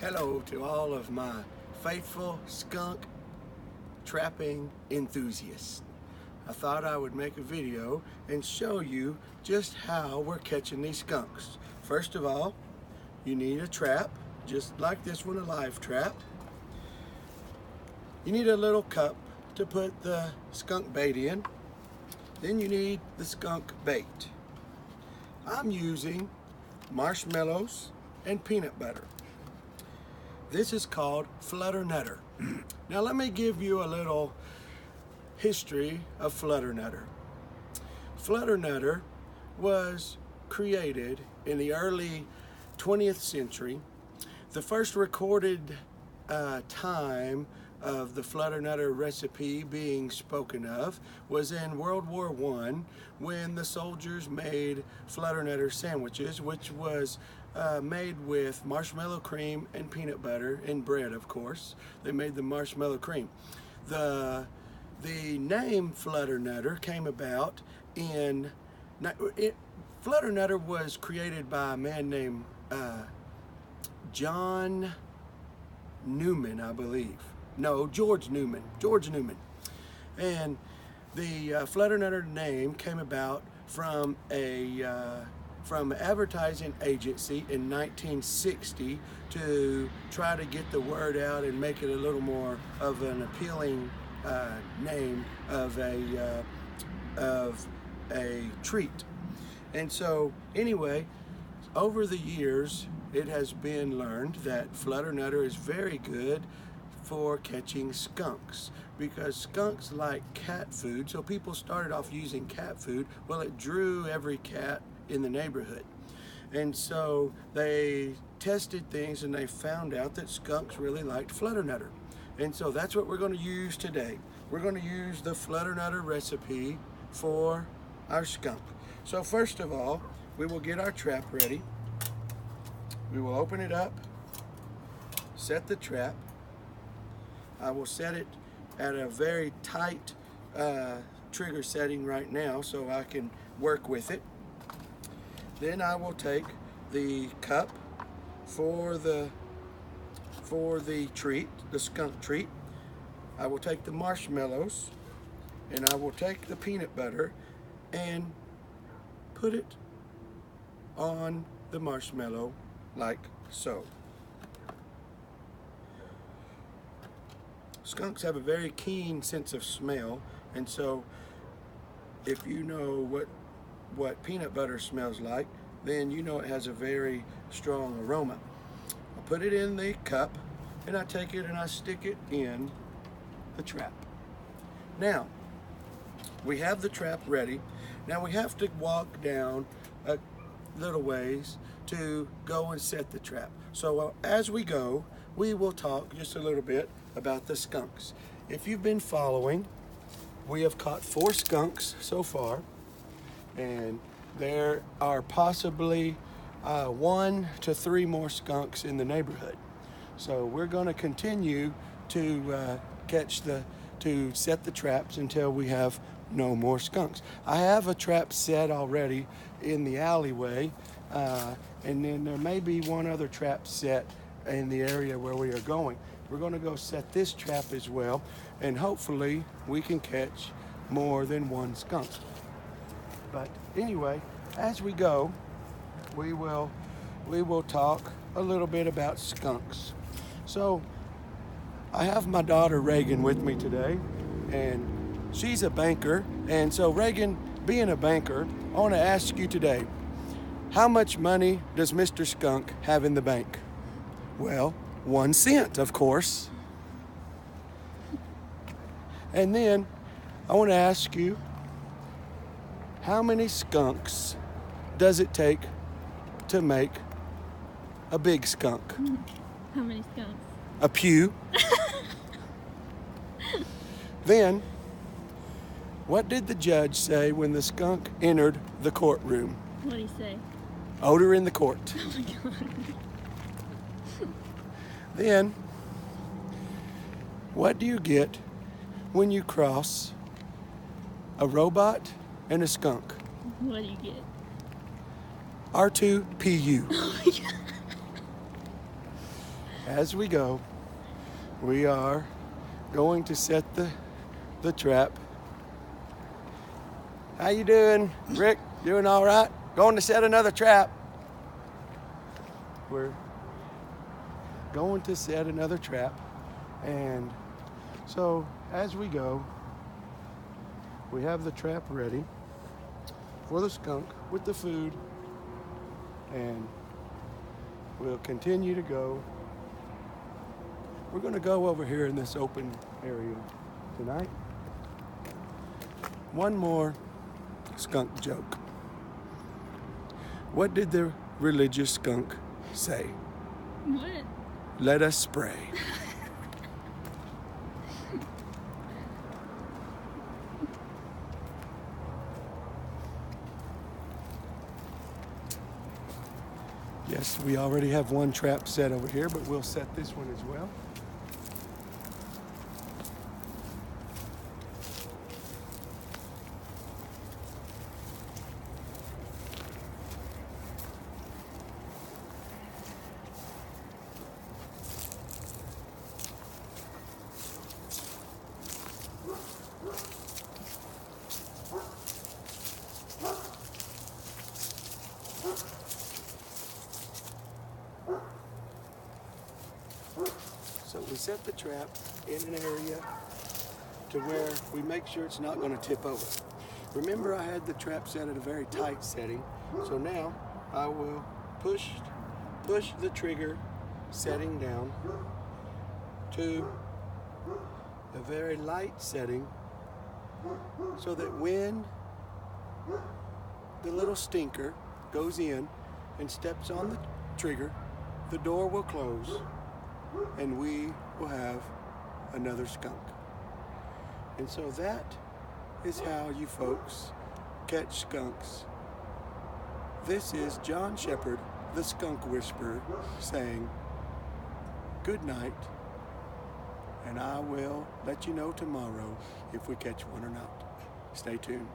Hello to all of my faithful skunk trapping enthusiasts. I thought I would make a video and show you just how we're catching these skunks. First of all, you need a trap, just like this one, a live trap. You need a little cup to put the skunk bait in. Then you need the skunk bait. I'm using marshmallows and peanut butter. This is called flutternutter. Now let me give you a little history of flutternutter. Flutternutter was created in the early 20th century. The first recorded time of the flutternutter recipe being spoken of was in World War I, when the soldiers made flutternutter sandwiches, which was made with marshmallow cream and peanut butter and bread, of course. They made the marshmallow cream. The name flutternutter came about in flutternutter was created by a man named John Newman, I believe. No, George Newman. And the flutternutter name came about from an advertising agency in 1960 to try to get the word out and make it a little more of an appealing name of a treat. And so anyway, over the years it has been learned that flutternutter is very good for catching skunks, because skunks like cat food. So people started off using cat food. Well, it drew every cat in the neighborhood, and so they tested things and they found out that skunks really liked flutternutter. And so that's what we're going to use today. We're going to use the flutternutter recipe for our skunk. So first of all, we will get our trap ready. We will open it up, set the trap. I will set it at a very tight trigger setting right now so I can work with it. Then I will take the cup for the treat, the skunk treat. I will take the marshmallows and I will take the peanut butter and put it on the marshmallow like so. Skunks have a very keen sense of smell, and so if you know what peanut butter smells like, then you know it has a very strong aroma. I put it in the cup and I take it and I stick it in the trap. Now, we have the trap ready. Now we have to walk down a little ways to go and set the trap. So as we go, we will talk just a little bit about the skunks. If you've been following, we have caught 4 skunks so far, and there are possibly 1 to 3 more skunks in the neighborhood. So we're going to continue to to set the traps until we have no more skunks. I have a trap set already in the alleyway, and then there may be 1 other trap set in the area where we are going. We're going to go set this trap as well, and hopefully we can catch more than 1 skunk. But anyway, as we go, we will talk a little bit about skunks. So I have my daughter Reagan with me today, and she's a banker. And so Reagan, being a banker, I want to ask you today, how much money does Mr. Skunk have in the bank? Well, 1 cent, of course. And then I want to ask you, how many skunks does it take to make a big skunk? How many skunks? A pew. Then, what did the judge say when the skunk entered the courtroom? What did he say? Odor in the court. Oh my God. Then, what do you get when you cross a robot and a skunk? What do you get? R2PU. Oh my God. as we go, we are going to set the trap. How you doing, Rick? Doing all right? Going to set another trap. We're going to set another trap. And so as we go, we have the trap ready for the skunk with the food. And we'll continue to go. We're going to go over here in this open area tonight. One more skunk joke. What did the religious skunk say? What? Let us spray. Yes, we already have one trap set over here, but we'll set this one as well. So we set the trap in an area to where we make sure it's not going to tip over. Remember, I had the trap set at a very tight setting, so now I will push the trigger setting down to a very light setting so that when the little stinker goes in and steps on the trigger, the door will close and we will have another skunk. And so that is how you folks catch skunks. This is John Shepherd, the Skunk Whisperer, saying good night, and I will let you know tomorrow if we catch one or not. Stay tuned.